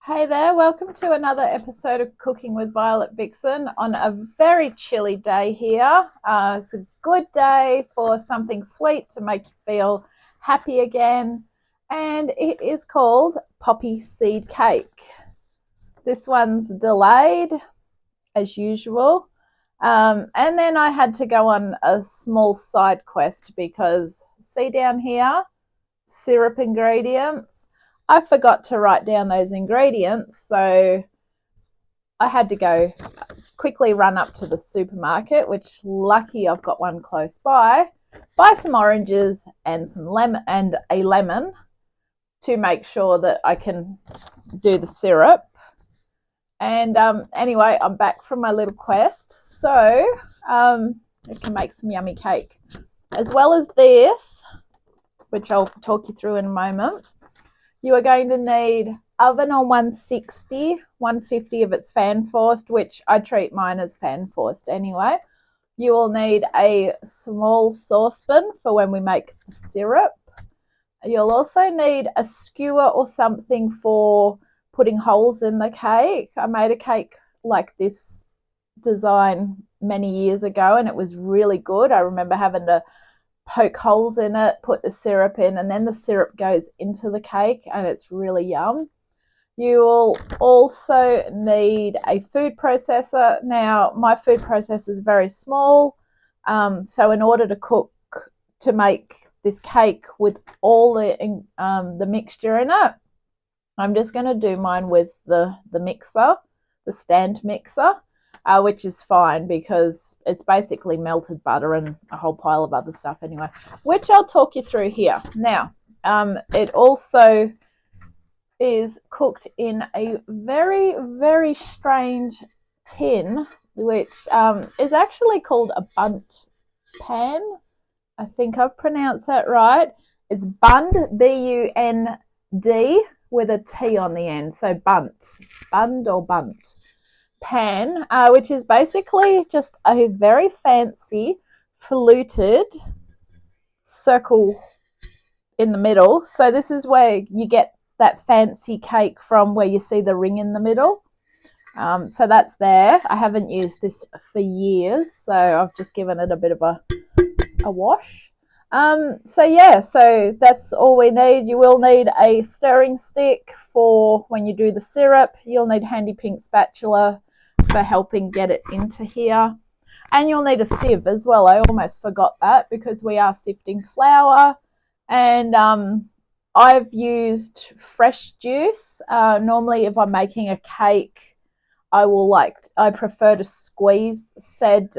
Hey there, welcome to another episode of Cooking with Violet Vixen on a very chilly day here. It's a good day for something sweet to make you feel happy again, and it is called poppy seed cake. This one's delayed as usual, and then I had to go on a small side quest because see down here, syrup ingredients. I forgot to write down those ingredients, so I had to go quickly run up to the supermarket, which lucky I've got one close by, buy some oranges and some lemon and a lemon to make sure that I can do the syrup. And anyway, I'm back from my little quest, so I can make some yummy cake. As well as this, which I'll talk you through in a moment, you are going to need oven on 160, 150 if it's fan forced, which I treat mine as fan forced anyway. You will need a small saucepan for when we make the syrup. You'll also need a skewer or something for putting holes in the cake. I made a cake like this design many years ago and it was really good. I remember having to poke holes in it, put the syrup in, and then the syrup goes into the cake and it's really yum. You will also need a food processor. Now, my food processor is very small, so in order to make this cake with all the mixture in it, I'm just going to do mine with the mixer, the stand mixer. Which is fine because it's basically melted butter and a whole pile of other stuff anyway, which I'll talk you through here. Now, it also is cooked in a very, very strange tin, which is actually called a bundt pan. I think I've pronounced that right. It's bund, B-U-N-D, with a T on the end, so bund or bundt pan, which is basically just a very fancy fluted circle in the middle. So this is where you get that fancy cake from, where you see the ring in the middle. So that's there. I haven't used this for years, so I've just given it a bit of a wash. So that's all we need. You will need a stirring stick for when you do the syrup. You'll need a handy pink spatula for helping get it into here. And you'll need a sieve as well. I almost forgot that because we are sifting flour. And I've used fresh juice. Normally if I'm making a cake, I prefer to squeeze said,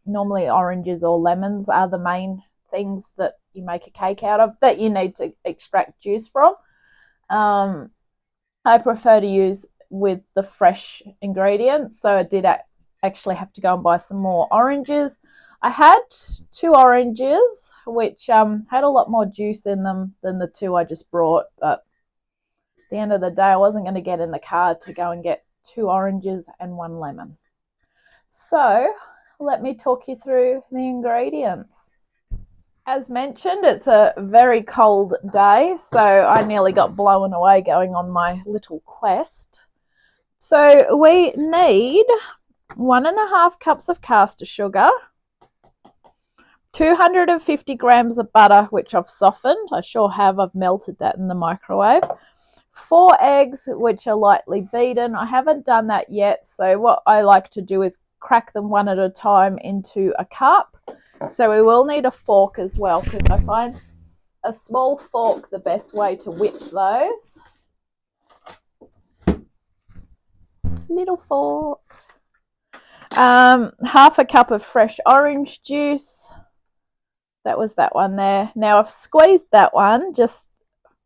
normally oranges or lemons are the main things that you make a cake out of that you need to extract juice from. I prefer to use with the fresh ingredients, so I did actually have to go and buy some more oranges. I had 2 oranges which had a lot more juice in them than the 2 I just brought, but at the end of the day I wasn't going to get in the car to go and get 2 oranges and 1 lemon. So let me talk you through the ingredients. As mentioned, it's a very cold day, so I nearly got blown away going on my little quest. So we need 1.5 cups of caster sugar, 250 grams of butter, which I've softened. I sure have. I've melted that in the microwave. 4 eggs, which are lightly beaten. I haven't done that yet, so what I like to do is crack them one at a time into a cup. So we will need a fork as well, because I find a small fork the best way to whip those. Little fork. 1/2 cup of fresh orange juice. That was that one there. Now I've squeezed that one,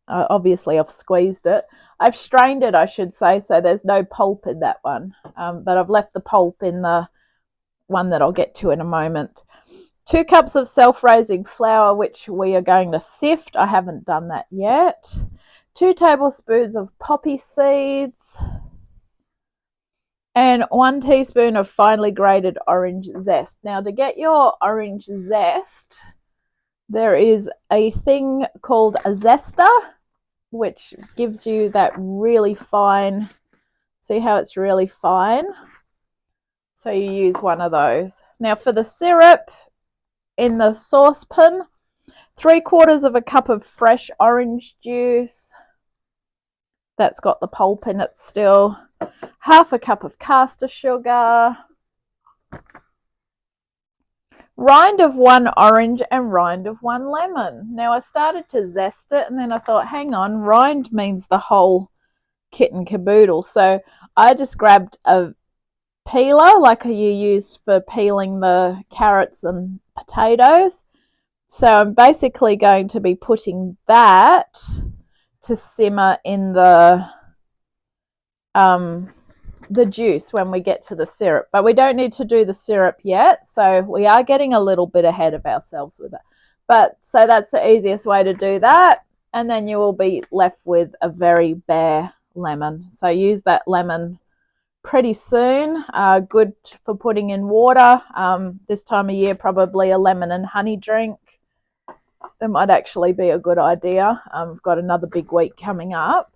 obviously I've squeezed it. I've strained it, I should say, so there's no pulp in that one. But I've left the pulp in the one that I'll get to in a moment. 2 cups of self-raising flour, which we are going to sift. I haven't done that yet. 2 tablespoons of poppy seeds. And 1 teaspoon of finely grated orange zest. Now, to get your orange zest, there is a thing called a zester, which gives you that really fine, see how it's really fine? So you use one of those. Now for the syrup, in the saucepan, 3/4 of a cup of fresh orange juice. That's got the pulp in it still. 1/2 cup of caster sugar. Rind of 1 orange and rind of 1 lemon. Now I started to zest it and then I thought, hang on, rind means the whole kit and caboodle. So I just grabbed a peeler like you use for peeling the carrots and potatoes. So I'm basically going to be putting that to simmer in the juice when we get to the syrup. But we don't need to do the syrup yet, so we are getting a little bit ahead of ourselves with it. But so that's the easiest way to do that, and then you will be left with a very bare lemon. So use that lemon pretty soon. Good for putting in water. This time of year, probably a lemon and honey drink. That might actually be a good idea. I've got another big week coming up.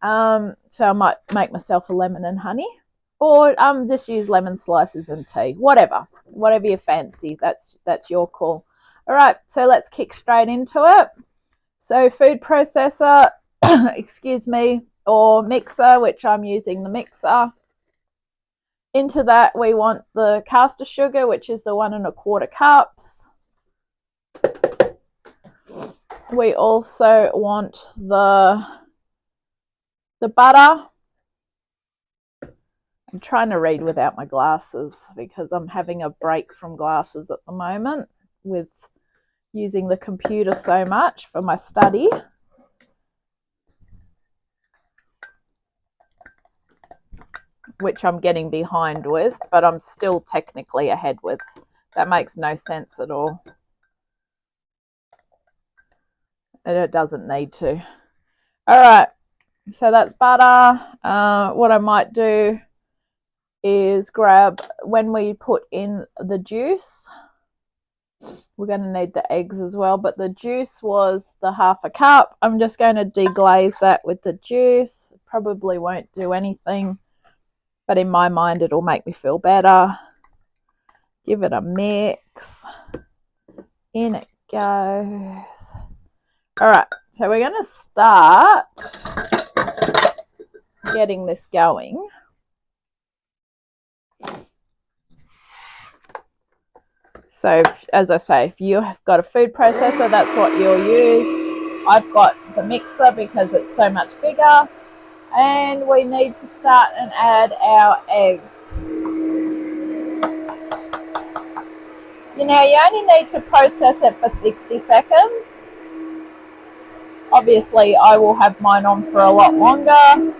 So I might make myself a lemon and honey, or just use lemon slices and tea, whatever you fancy. That's your call. All right, so let's kick straight into it. So food processor, excuse me, or mixer, which I'm using the mixer. Into that we want the caster sugar, which is the 1 1/4 cups. We also want the butter. I'm trying to read without my glasses because I'm having a break from glasses at the moment with using the computer so much for my study. Which I'm getting behind with, but I'm still technically ahead with. That makes no sense at all. And it doesn't need to. All right, so that's butter. What I might do is grab, when we put in the juice, we're going to need the eggs as well, but the juice was the 1/2 cup. I'm just going to deglaze that with the juice. Probably won't do anything, but in my mind it'll make me feel better. Give it a mix. In it goes. All right, so we're going to start getting this going. So as I say, if you've got a food processor, that's what you'll use. I've got the mixer because it's so much bigger. And we need to start and add our eggs. You know, you only need to process it for 60 seconds. Obviously, I will have mine on for a lot longer.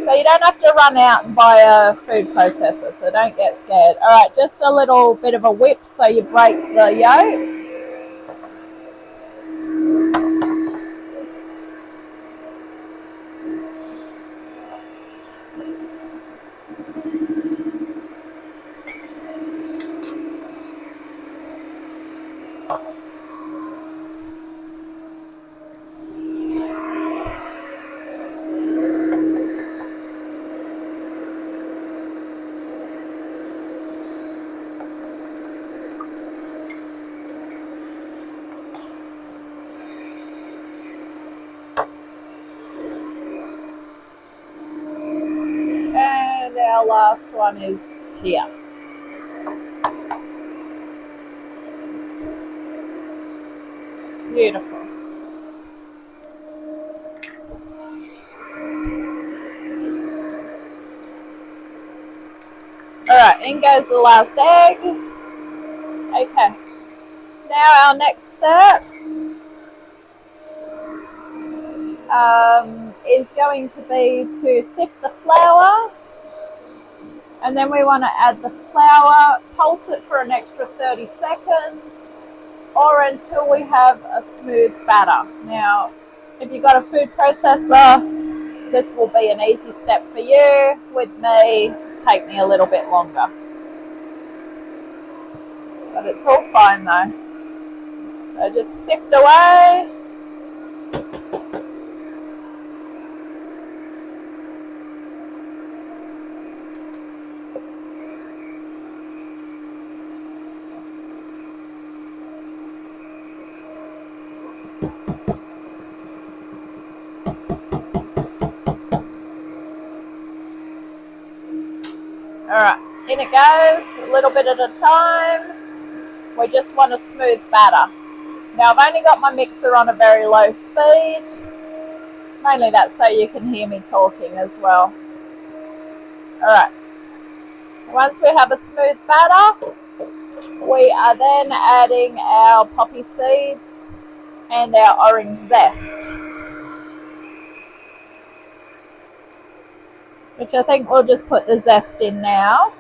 So you don't have to run out and buy a food processor, so don't get scared. All right, just a little bit of a whip so you break the yolk. Our last one is here. Beautiful. All right, in goes the last egg. Okay. Now our next step is going to be to sift the flour. And then we want to add the flour, pulse it for an extra 30 seconds or until we have a smooth batter. Now, if you've got a food processor, this will be an easy step for you. With me, take me a little bit longer. But it's all fine though. So just sift away. in it goes, a little bit at a time. We just want a smooth batter. Now I've only got my mixer on a very low speed. Mainly that's so you can hear me talking as well. Alright. Once we have a smooth batter, we are then adding our poppy seeds and our orange zest, which I think we'll just put the zest in now.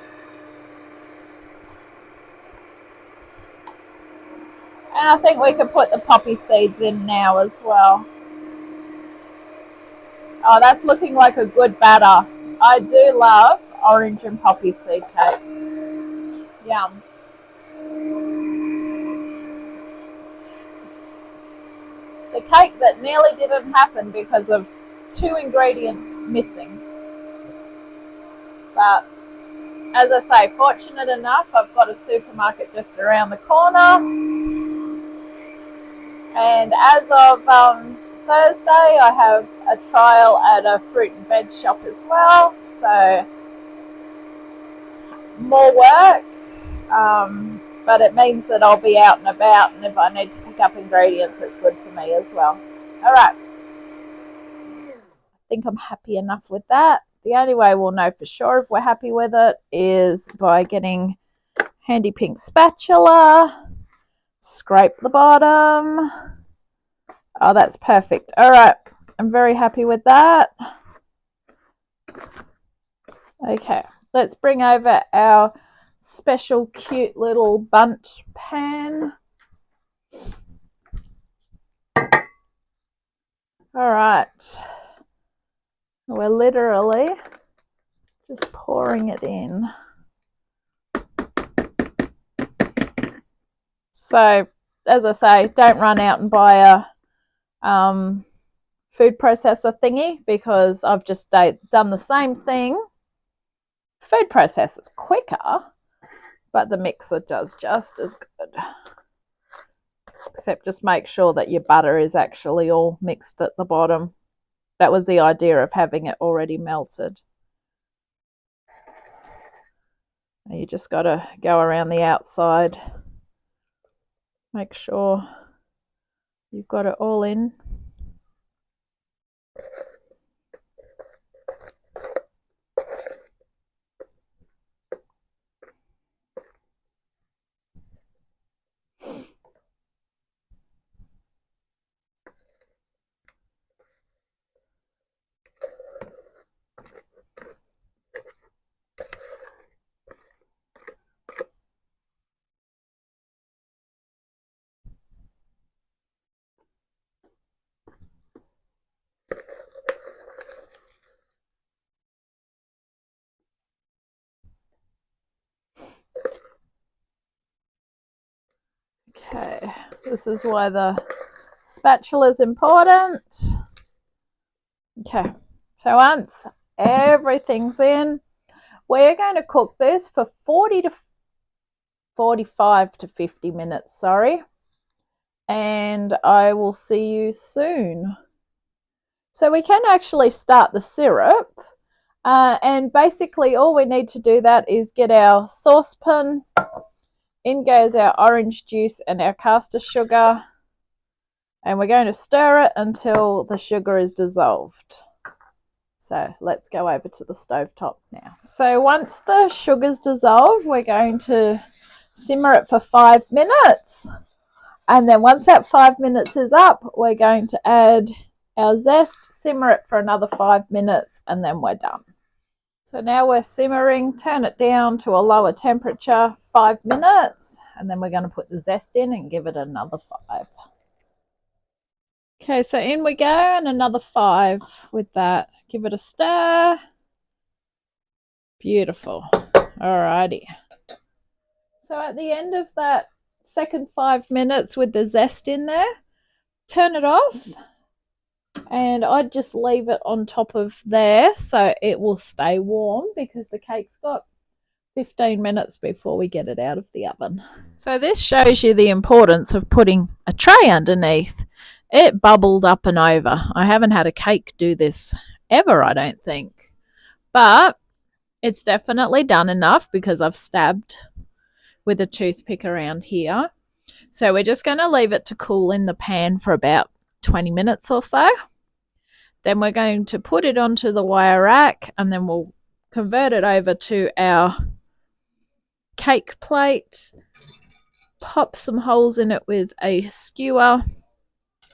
And I think we could put the poppy seeds in now as well. Oh, that's looking like a good batter. I do love orange and poppy seed cake. Yum. The cake that nearly didn't happen because of 2 ingredients missing. But as I say, fortunate enough, I've got a supermarket just around the corner. And as of Thursday, I have a trial at a fruit and veg shop as well. So more work, but it means that I'll be out and about, and if I need to pick up ingredients, it's good for me as well. All right. I think I'm happy enough with that. The only way we'll know for sure if we're happy with it is by getting handy pink spatula, scrape the bottom. Oh, that's perfect. All right. I'm very happy with that. Okay. Let's bring over our special cute little bundt pan. All right. We're literally just pouring it in. So, as I say, don't run out and buy a food processor thingy, because I've just done the same thing. Food processor's quicker, but the mixer does just as good. Except just make sure that your butter is actually all mixed at the bottom. That was the idea of having it already melted. And you just got to go around the outside. Make sure you've got it all in. Okay, this is why the spatula is important. Okay, so once everything's in, we're going to cook this for 45 to 50 minutes, sorry. And I will see you soon. So we can actually start the syrup. And basically all we need to do that is get our saucepan. In goes our orange juice and our caster sugar. And we're going to stir it until the sugar is dissolved. So let's go over to the stovetop now. So once the sugar's dissolved, we're going to simmer it for 5 minutes. And then once that 5 minutes is up, we're going to add our zest, simmer it for another 5 minutes, and then we're done. So now we're simmering, turn it down to a lower temperature, 5 minutes, and then we're going to put the zest in and give it another 5. Okay, so in we go, and another 5 with that. Give it a stir. Beautiful. Alrighty. So at the end of that second 5 minutes with the zest in there, turn it off. And I'd just leave it on top of there so it will stay warm, because the cake's got 15 minutes before we get it out of the oven. So this shows you the importance of putting a tray underneath. It bubbled up and over. I haven't had a cake do this ever, I don't think. But It's definitely done enough because I've stabbed with a toothpick around here. So we're just going to leave it to cool in the pan for about 20 minutes or so. Then we're going to put it onto the wire rack, and then we'll convert it over to our cake plate, pop some holes in it with a skewer,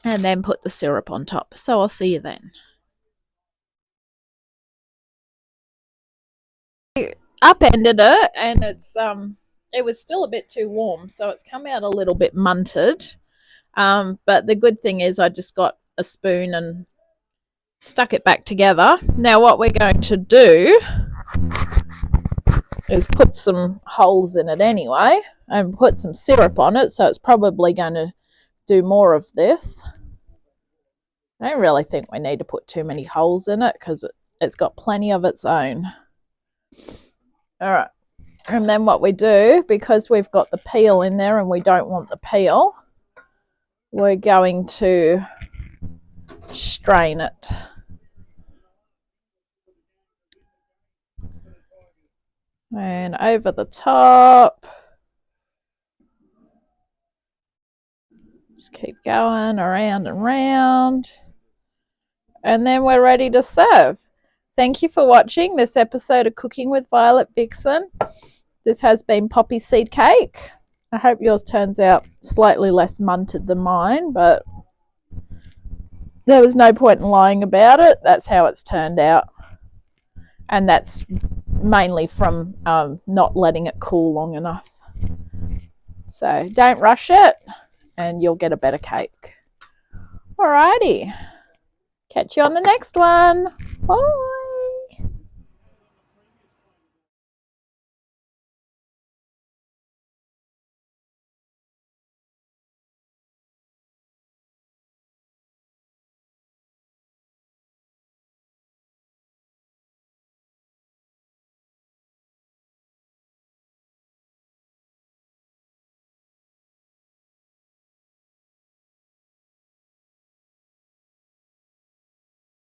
and then put the syrup on top. So I'll see you then. Upended it, and it was still a bit too warm, so it's come out a little bit munted. But the good thing is I just got a spoon and stuck it back together. Now what we're going to do is put some holes in it anyway and put some syrup on it, so it's probably going to do more of this. I don't really think we need to put too many holes in it because it's got plenty of its own. All right, and then what we do, because we've got the peel in there and we don't want the peel, we're going to strain it. And over the top. Just keep going around and round. And then we're ready to serve. Thank you for watching this episode of Cooking with Violet Vixen. This has been poppy seed cake. I hope yours turns out slightly less munted than mine, but there was no point in lying about it. That's how it's turned out. And that's mainly from not letting it cool long enough. So don't rush it and you'll get a better cake. Alrighty. Catch you on the next one. Bye.